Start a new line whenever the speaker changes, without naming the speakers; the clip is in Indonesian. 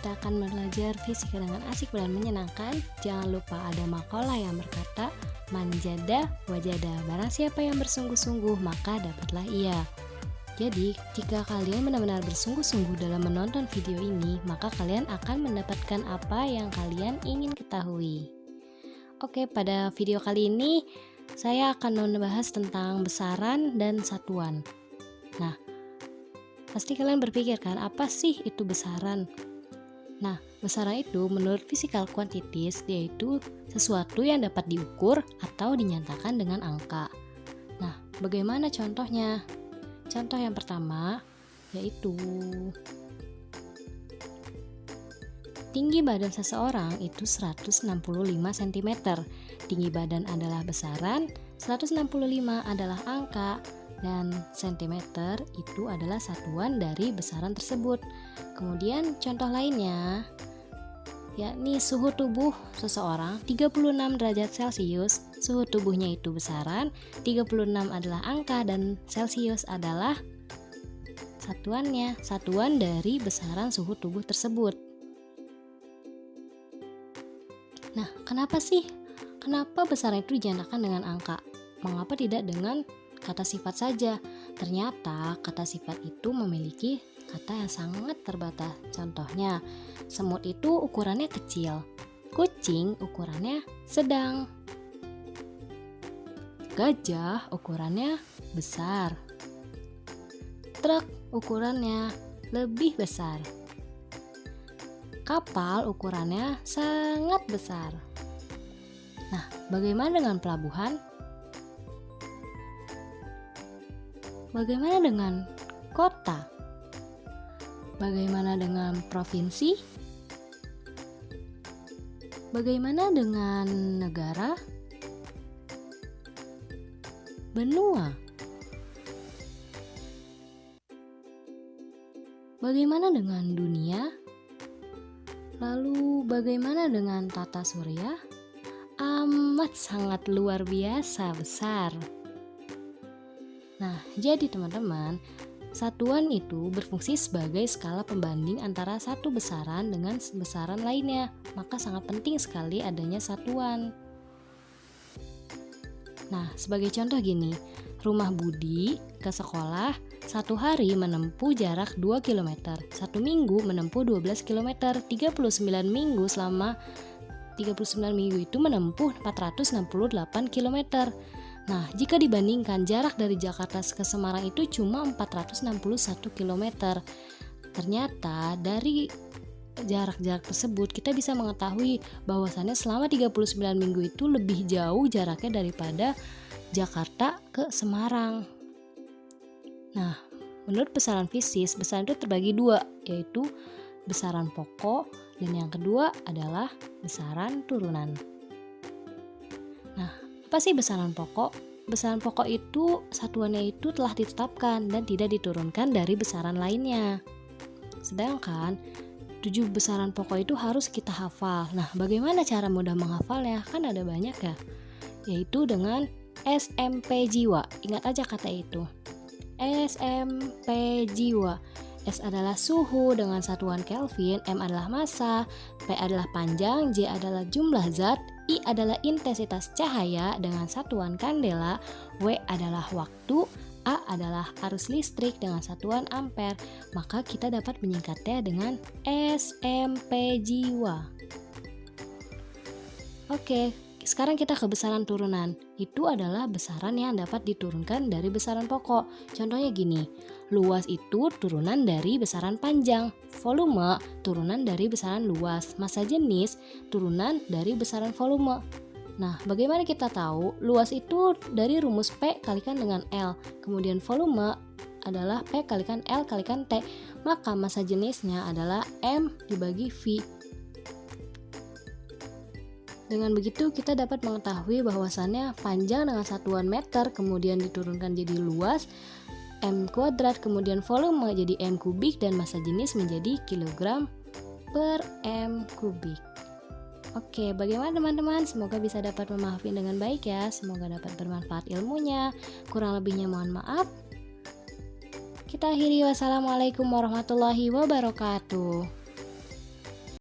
kita akan belajar fisika dengan asik dan menyenangkan. Jangan lupa ada makalah yang berkata, "Man jada wajada." Barang siapa yang bersungguh-sungguh, maka dapatlah ia. Jadi, jika kalian benar-benar bersungguh-sungguh dalam menonton video ini, maka kalian akan mendapatkan apa yang kalian ingin ketahui. Oke, pada video kali ini saya akan membahas tentang besaran dan satuan. Nah, pasti kalian berpikir kan, apa sih itu besaran? Nah, besaran itu menurut physical quantities yaitu sesuatu yang dapat diukur atau dinyatakan dengan angka. Nah, bagaimana contohnya? Contoh yang pertama yaitu tinggi badan seseorang itu 165 cm. Tinggi badan adalah besaran, 165 adalah angka, dan sentimeter itu adalah satuan dari besaran tersebut. Kemudian contoh lainnya yakni suhu tubuh seseorang 36 derajat Celcius. Suhu tubuhnya itu besaran, 36 adalah angka, dan Celcius adalah satuan dari besaran suhu tubuh tersebut. Nah, kenapa besaran itu dinyatakan dengan angka? Mengapa tidak dengan kata sifat saja? Ternyata kata sifat itu memiliki kata yang sangat terbatas. Contohnya, semut itu ukurannya kecil, kucing ukurannya sedang, gajah ukurannya besar, truk ukurannya lebih besar, kapal ukurannya sangat besar. Nah, bagaimana dengan pelabuhan? Bagaimana dengan kota? Bagaimana dengan provinsi? Bagaimana dengan negara? Benua? Bagaimana dengan dunia? Lalu bagaimana dengan tata surya? Amat sangat luar biasa besar. Nah, jadi teman-teman, satuan itu berfungsi sebagai skala pembanding antara satu besaran dengan besaran lainnya. Maka sangat penting sekali adanya satuan. Nah, sebagai contoh gini, rumah Budi ke sekolah satu hari menempuh jarak 2 km, satu minggu menempuh 12 km, 39 minggu itu menempuh 468 km. Nah, jika dibandingkan jarak dari Jakarta ke Semarang itu cuma 461 km. Ternyata dari jarak-jarak tersebut kita bisa mengetahui bahwasannya selama 39 minggu itu lebih jauh jaraknya daripada Jakarta ke Semarang. Nah, menurut besaran fisik, besaran itu terbagi dua, yaitu besaran pokok dan yang kedua adalah besaran turunan. Nah, apa sih besaran pokok? Besaran pokok itu satuannya itu telah ditetapkan dan tidak diturunkan dari besaran lainnya. Sedangkan 7 besaran pokok itu harus kita hafal. Nah, bagaimana cara mudah menghafalnya? Kan ada banyak ya. Yaitu dengan SMP jiwa. Ingat aja kata itu. SMP jiwa. S adalah suhu dengan satuan Kelvin, M adalah massa, P adalah panjang, J adalah jumlah zat, I adalah intensitas cahaya dengan satuan kandela, W adalah waktu, A adalah arus listrik dengan satuan ampere. Maka kita dapat menyingkatnya dengan SMP jiwa. Oke, sekarang kita ke besaran turunan. Itu adalah besaran yang dapat diturunkan dari besaran pokok. Contohnya gini, luas itu turunan dari besaran panjang, volume turunan dari besaran luas, massa jenis turunan dari besaran volume. Nah, bagaimana kita tahu? Luas itu dari rumus P kalikan dengan L, kemudian volume adalah P kalikan L kalikan T, maka massa jenisnya adalah M dibagi V. Dengan begitu kita dapat mengetahui bahwasannya panjang dengan satuan meter kemudian diturunkan jadi luas M kuadrat, kemudian volume jadi M kubik dan massa jenis menjadi kilogram per M kubik. Oke, bagaimana teman-teman? Semoga bisa dapat memahami dengan baik ya. Semoga dapat bermanfaat ilmunya. Kurang lebihnya mohon maaf. Kita akhiri, wassalamualaikum warahmatullahi wabarakatuh.